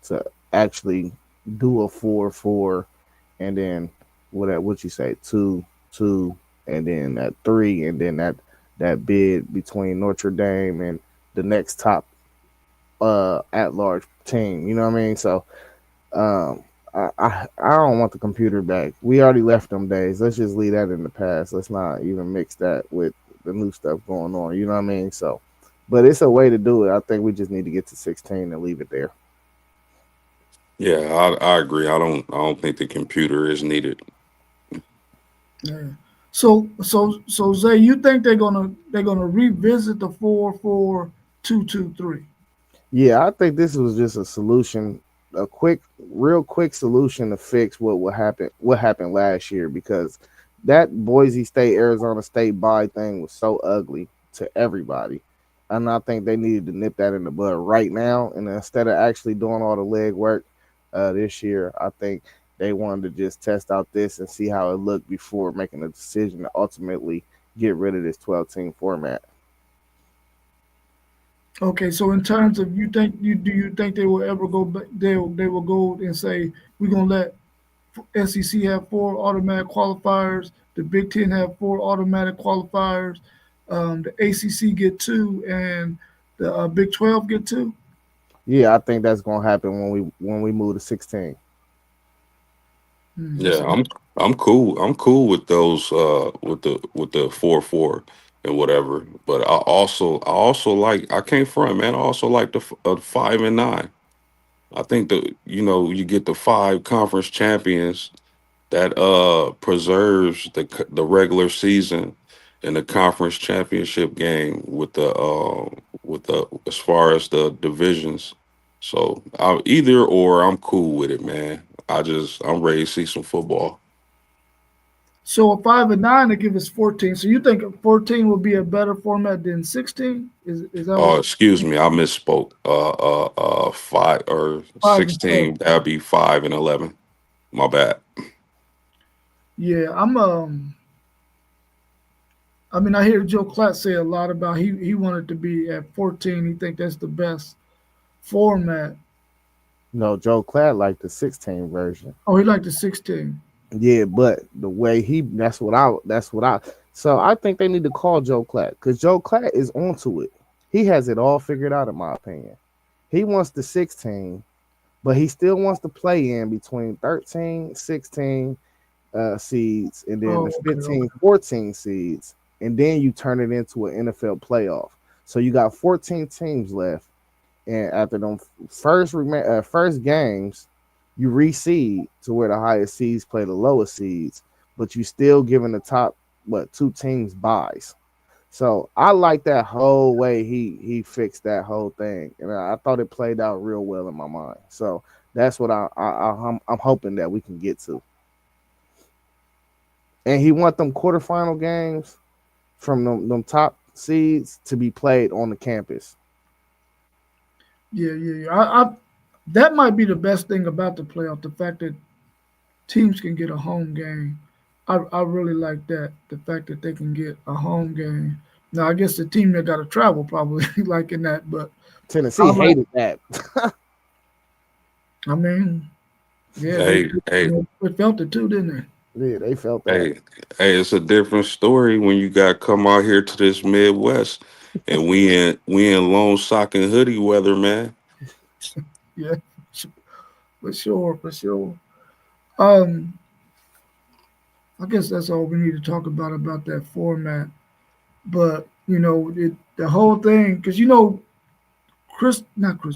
to actually do a 4-4, and then what you say 2-2, and then that 3, and then that bid between Notre Dame and the next top at large team. You know what I mean? So um, I don't want the computer back. We already left them days. Let's just leave that in the past. Let's not even mix that with the new stuff going on. You know what I mean? So, but it's a way to do it. I think we just need to get to 16 and leave it there. Yeah, I agree. I don't think the computer is needed. Yeah. So Zay, you think they're gonna revisit the 4-4-2-2-3? Yeah, I think this was just a solution, a real quick solution to fix what happened last year because that Boise State Arizona State bye thing was so ugly to everybody. And I think they needed to nip that in the bud right now. And instead of actually doing all the leg work this year, I think they wanted to just test out this and see how it looked before making a decision to ultimately get rid of this 12-team format. Okay, so in terms of you think they will ever go back? They will go and say we're gonna let SEC have 4 automatic qualifiers, the Big 10 have 4 automatic qualifiers, the ACC get 2, and the Big 12 get 2. Yeah, I think that's gonna happen when we move to 16. Hmm, that's Yeah, I'm cool. I'm cool with those with the 4-4. and whatever. But I also like, I can't front, man. I also like the 5 and 9. I think that, you get the five conference champions that preserves the regular season and the conference championship game with the as far as the divisions. So either or, I'm cool with it, man. I'm ready to see some football. So a 5 and 9 to give us 14. So you think 14 will be a better format than 16? Is that what Oh, excuse me, I misspoke. 5 or 16. 5 and 12? That'd be 5 and 11. My bad. Yeah, I mean, I hear Joe Klatt say a lot about he wanted to be at 14. He think that's the best format. No, Joe Cladd like the 16 version. Oh, he liked the 16. Yeah, but the way that's what I so I think they need to call Joe Clatt because Joe Clatt is onto it. He has it all figured out, in my opinion. He wants the 16, but he still wants to play in between 13, 16 seeds and then the Oh, okay, 15, okay. 14 seeds, and then you turn it into an NFL playoff. So you got 14 teams left, and after them first games, you reseed to where the highest seeds play the lowest seeds, but you still giving the top two teams buys. So I like that whole way he fixed that whole thing, and I thought it played out real well in my mind. So that's what I'm hoping that we can get to. And he want them quarterfinal games from them top seeds to be played on the campus. Yeah, yeah, yeah. That might be the best thing about the playoff, the fact that teams can get a home game. I really like that, the fact that they can get a home game. Now, I guess the team that got to travel probably liking that, but I Tennessee like. hated that. I mean, yeah, Hey, hey, they felt it too, didn't they? Yeah, they felt that. hey, hey! It's a different story when you got to come out here to this Midwest, and we in long sock and hoodie weather, man. Yeah, for sure, for sure. Um, I guess that's all we need to talk about that format. But the whole thing, because not Chris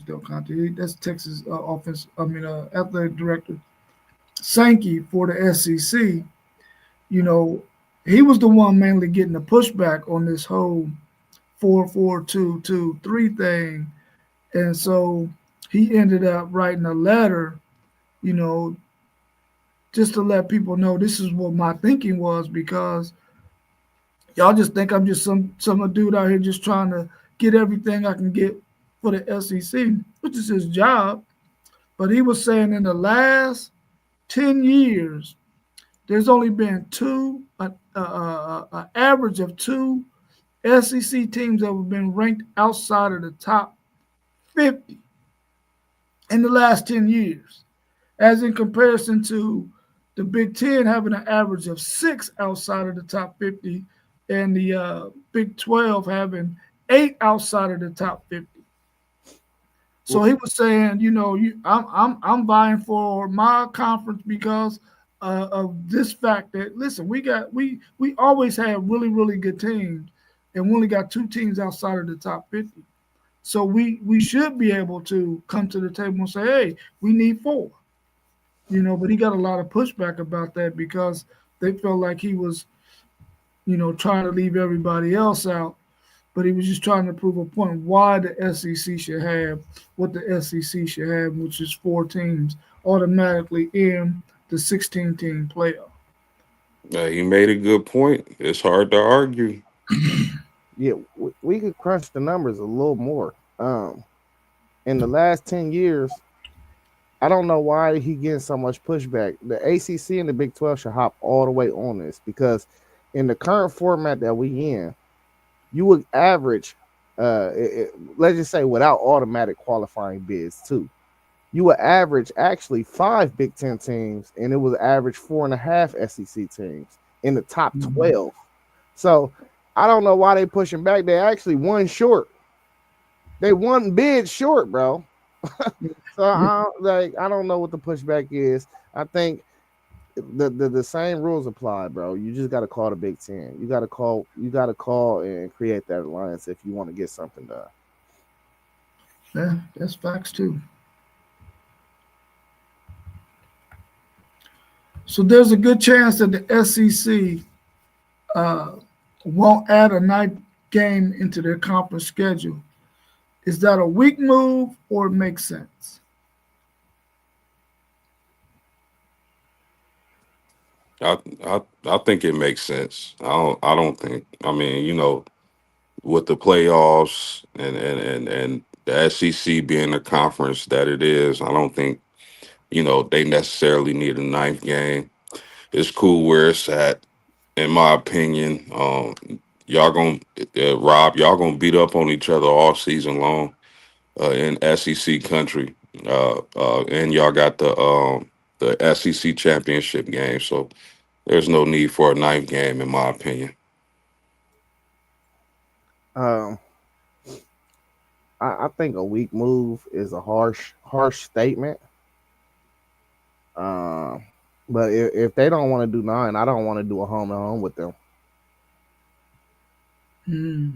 Del Conte, that's Texas offense. I mean, athletic director Sankey for the SEC. You know, he was the one mainly getting the pushback on this whole 4-4-2-2-3 thing, and so he ended up writing a letter. You know, just to let people know this is what my thinking was because y'all just think I'm just some dude out here just trying to get everything I can get for the SEC, which is his job. But he was saying in the last 10 years, there's only been average of two SEC teams that have been ranked outside of the top 50 in the last 10 years, as in comparison to the Big Ten having an average of six outside of the top 50 and the Big 12 having eight outside of the top 50. So Well, he was saying, I'm vying for my conference because of this fact that listen, we always have really really good teams, and we only got two teams outside of the top 50. So we should be able to come to the table and say, hey, we need four. But he got a lot of pushback about that because they felt like he was, trying to leave everybody else out, but he was just trying to prove a point why the SEC should have what the SEC should have, which is four teams automatically in the 16-team playoff. He made a good point. It's hard to argue. yeah, we could crunch the numbers a little more. In the last 10 years, I don't know why he getting so much pushback. The ACC and the Big 12 should hop all the way on this because in the current format that we in, you would average, let's just say without automatic qualifying bids too, you would average actually five Big Ten teams, and it was average 4.5 SEC teams in the top Mhm. 12. So I don't know why they pushing back. They actually won short. They won bid short, bro. So I don't know what the pushback is. I think The same rules apply, bro. You just got to call the Big Ten. You got to call and create that alliance if you want to get something done. Yeah, that's facts too. So there's a good chance that the SEC uh, won't add a night game into their conference schedule. Is that a weak move or it makes sense? I think it makes sense. I don't think. I mean, with the playoffs and the SEC being the conference that it is, I don't think they necessarily need a ninth game. It's cool where it's at, in my opinion. Y'all gonna Rob, y'all gonna beat up on each other all season long in SEC country, and y'all got the SEC championship game, so there's no need for a ninth game, in my opinion. Um, I think a weak move is a harsh statement. Um, but if they don't want to do nine, I don't want to do a home and home with them. Hmm.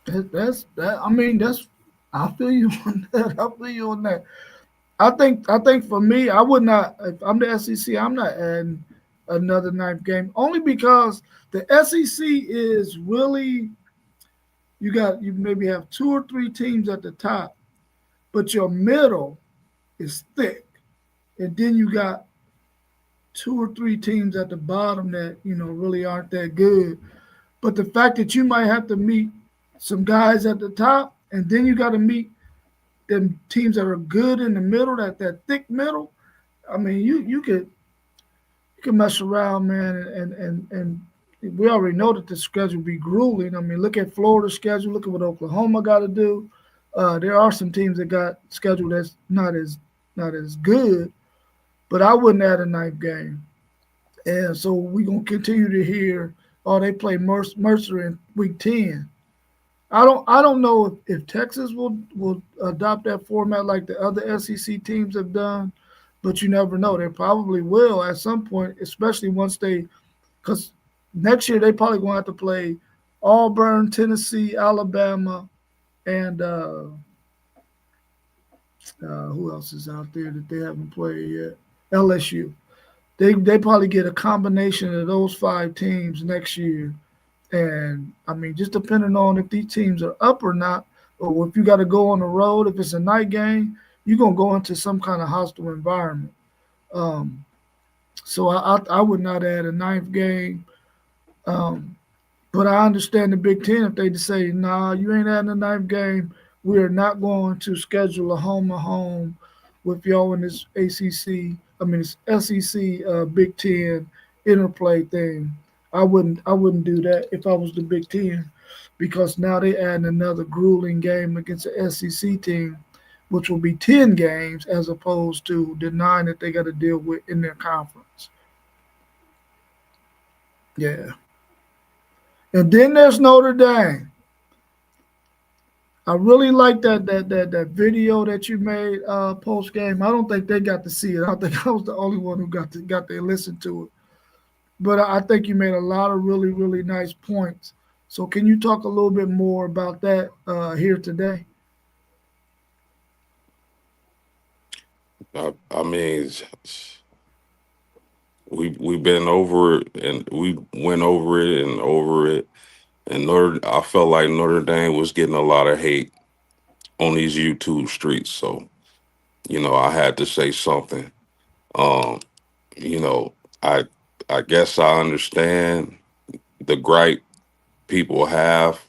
That's that. I mean, that's. I feel you on that. I feel you on that. I think for me, I would not. If I'm the SEC, I'm not adding another ninth game only because the SEC is really you maybe have two or three teams at the top, but your middle is thick, and then you got two or three teams at the bottom that really aren't that good. But the fact that you might have to meet some guys at the top, and then you got to meet them teams that are good in the middle, that thick middle. I mean, you can mess around, man, and we already know that the schedule be grueling. I mean, look at Florida's schedule. Look at what Oklahoma got to do. There are some teams that got schedule that's not as good, but I wouldn't add a ninth game. And so we're gonna continue to hear, oh, they play Mercer in week 10. I don't know if Texas will adopt that format like the other SEC teams have done, but you never know. They probably will at some point, especially once they because next year they probably gonna have to play Auburn, Tennessee, Alabama, and who else is out there that they haven't played yet? LSU. They probably get a combination of those five teams next year. And I mean, just depending on if these teams are up or not, or if you got to go on the road, if it's a night game, you're gonna go into some kind of hostile environment. Um, so I would not add a ninth game. Um, but I understand the Big Ten if they just say, nah, you ain't adding a ninth game. We are not going to schedule a home and home with y'all in this ACC. I mean, it's SEC Big Ten interplay thing. I wouldn't do that if I was the Big Ten, because now they adding another grueling game against the SEC team, which will be 10 games as opposed to the nine that they got to deal with in their conference. Yeah, and then there's Notre Dame. I really like that video that you made post game. I don't think they got to see it. I think I was the only one who got to listen to it. But I think you made a lot of really nice points. So can you talk a little bit more about that here today? I mean, we've been over it, and we went over it and over it. And I felt like Notre Dame was getting a lot of hate on these YouTube streets, so I had to say something. Um, you know, I I guess I understand the gripe people have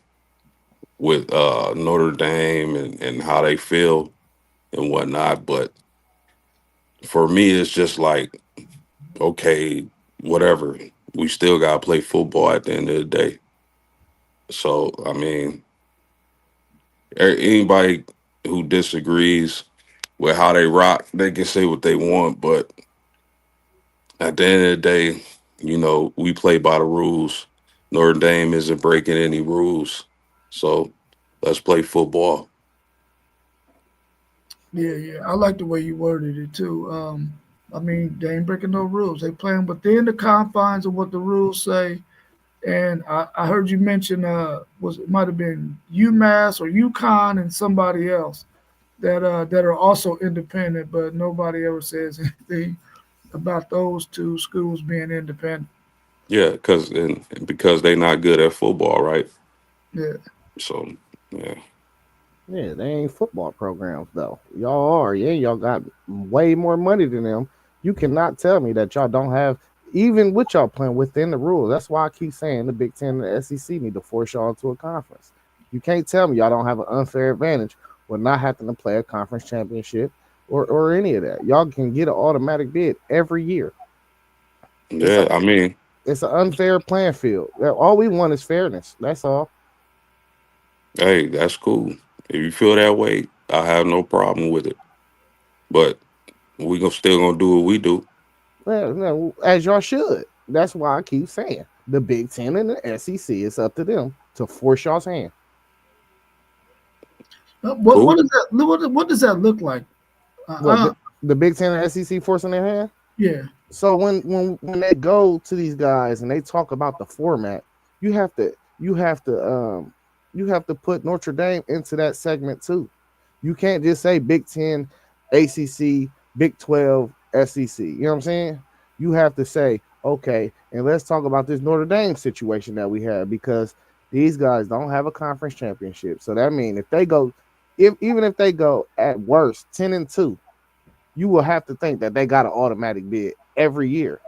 with Notre Dame and how they feel and whatnot, but for me, it's just like, okay, whatever. We still gotta play football at the end of the day. So I mean, anybody who disagrees with how they rock, they can say what they want, but at the end of the day, we play by the rules. Notre Dame isn't breaking any rules. So let's play football. Yeah, yeah. I like the way you worded it too. I mean, they ain't breaking no rules. They playing within the confines of what the rules say. And I heard you mention was it might have been UMass or UConn and somebody else that are also independent, but nobody ever says anything about those two schools being independent. Yeah, because they're not good at football, right? Yeah. So yeah, Yeah, they ain't football programs though. Y'all are, yeah, y'all got way more money than them. You cannot tell me that y'all don't have, even with y'all playing within the rules. That's why I keep saying the Big Ten and the SEC need to force y'all into a conference. You can't tell me y'all don't have an unfair advantage with not having to play a conference championship or any of that. Y'all can get an automatic bid every year. It's a yeah. I mean, it's an unfair playing field. All we want is fairness. That's all. hey, that's cool. If you feel that way, I have no problem with it. But we gonna still gonna do what we do. Well, no, as y'all should. That's why I keep saying the Big Ten and the SEC. It's up to them to force y'all's hand. What Cool. does that what does that look like? What Uh, the Big Ten and SEC forcing their hand? yeah. So when they go to these guys and they talk about the format, you have to you have to you have to put Notre Dame into that segment too. You can't just say Big Ten, ACC, Big 12, SEC. You know what I'm saying? You have to say, okay, and let's talk about this Notre Dame situation that we have because these guys don't have a conference championship. So that means if they go, if even if they go at worst 10-2, you will have to think that they got an automatic bid every year.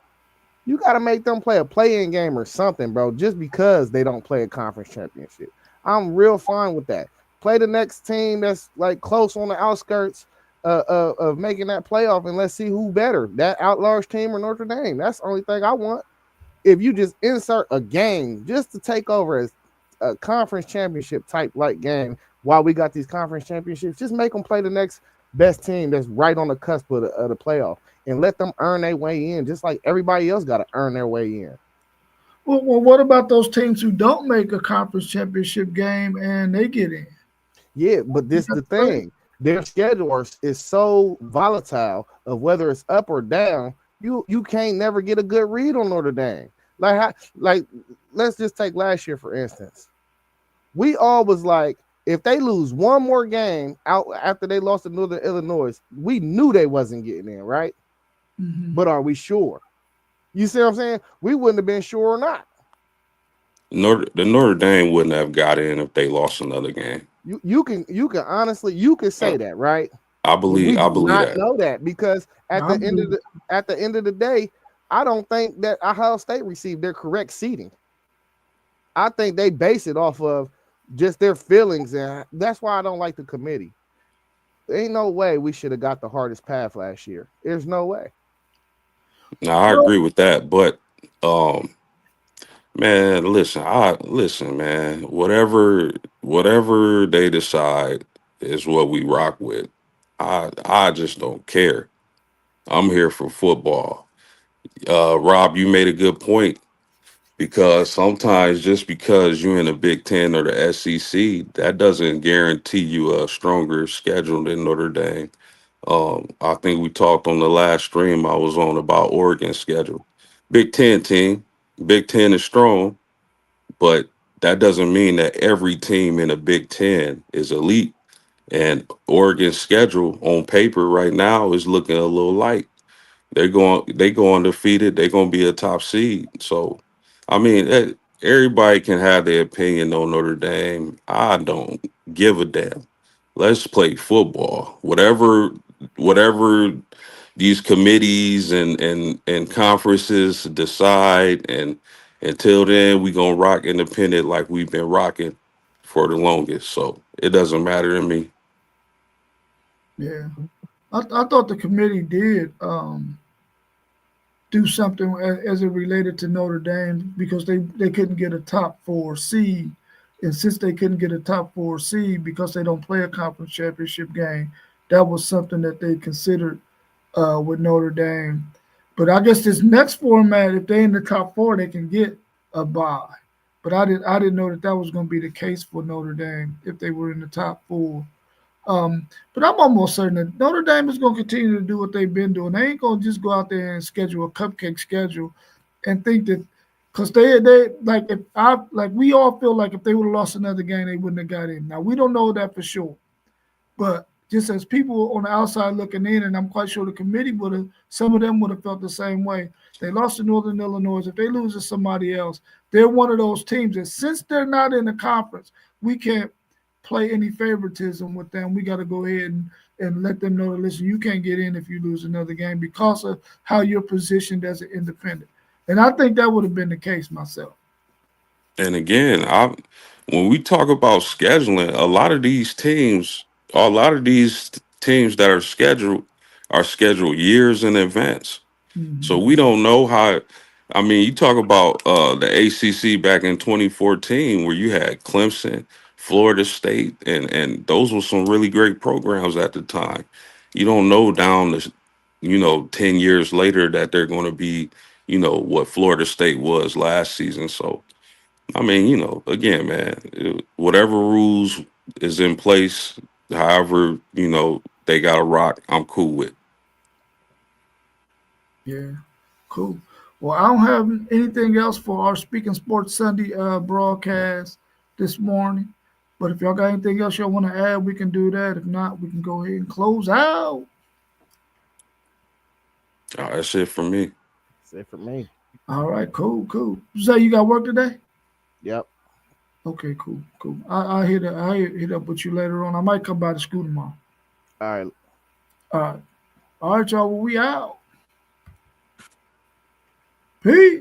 You got to make them play a play-in game or something, bro, just because they don't play a conference championship. I'm real fine with that. Play the next team that's like close on the outskirts of making that playoff, and let's see who better, that Outlaws team or Notre Dame. That's the only thing I want. If you just insert a game just to take over as a conference championship type like game while we got these conference championships, just make them play the next best team that's right on the cusp of the playoff and let them earn their way in, just like everybody else got to earn their way in. Well, what about those teams who don't make a conference championship game and they get in? Yeah, but You this got the to play. thing. Their schedule is so volatile of whether it's up or down. You can't never get a good read on Notre Dame. Like let's just take last year for instance. We all was like, if they lose one more game out after they lost to Northern Illinois, we knew they wasn't getting in, right? Hmm. But are we sure? You see what I'm saying? We wouldn't have been sure or not. The Notre Dame wouldn't have got in if they lost another game. You can honestly you can say I, that, right? I But we believe I do believe not that. know that because I believe it. at the end of the day, I don't think that Ohio State received their correct seating. I think they base it off of just their feelings, and that's why I don't like the committee. There ain't no way we should have got the hardest path last year. There's no way. Now I Well, agree with that, but um, man, listen, man. Whatever they decide is what we rock with. I just don't care. I'm here for football. Rob, you made a good point because sometimes just because you're in the Big Ten or the SEC, that doesn't guarantee you a stronger schedule than Notre Dame. I think we talked on the last stream I was on about Oregon's schedule. Big Ten team, Big Ten is strong, but that doesn't mean that every team in the Big Ten is elite. And Oregon's schedule on paper right now is looking a little light. They go undefeated. They're gonna be a top seed. So, I mean, everybody can have their opinion on Notre Dame. I don't give a damn. Let's play football. Whatever these committees and conferences decide, and until then, we gonna rock independent like we've been rocking for the longest. So it doesn't matter to me. yeah. I thought the committee did do something as it related to Notre Dame because they couldn't get a top four seed. And since they couldn't get a top four seed because they don't play a conference championship game, that was something that they considered with Notre Dame. But I guess this next format, if they're in the top four, they can get a bye. But I didn't know that that was going to be the case for Notre Dame if they were in the top four. But I'm almost certain that Notre Dame is going to continue to do what they've been doing. They ain't going to just go out there and schedule a cupcake schedule and think that because they like if I like we all feel like if they would have lost another game they wouldn't have got in. Now we don't know that for sure, but just as people on the outside looking in, and I'm quite sure the committee would have, some of them would have felt the same way. They lost to Northern Illinois. If they lose to somebody else, they're one of those teams that since they're not in the conference, we can't play any favoritism with them. We got to go ahead and let them know that listen, you can't get in if you lose another game because of how you're positioned as an independent. And I think that would have been the case myself. And again, when we talk about scheduling, a lot of these teams that are scheduled years in advance. So Mm-hmm. we don't know how. I mean, you talk about the ACC back in 2014, where you had Clemson, Florida State, and those were some really great programs at the time. You don't know down the, 10 years later that they're going to be, what Florida State was last season. So I mean, again, man, whatever rules is in place, however, they got to rock, I'm cool with. Yeah, cool. Well, I don't have anything else for our Speaking Sports Sunday broadcast this morning. But if y'all got anything else y'all want to add, we can do that. If not, we can go ahead and close out. That's it for me. That's it for me. All right, cool, cool. Say you got work today? Yep. Okay, cool, cool. I hit up with you later on. I might come by the school tomorrow. All right. All right, y'all. Well, we out. Peace.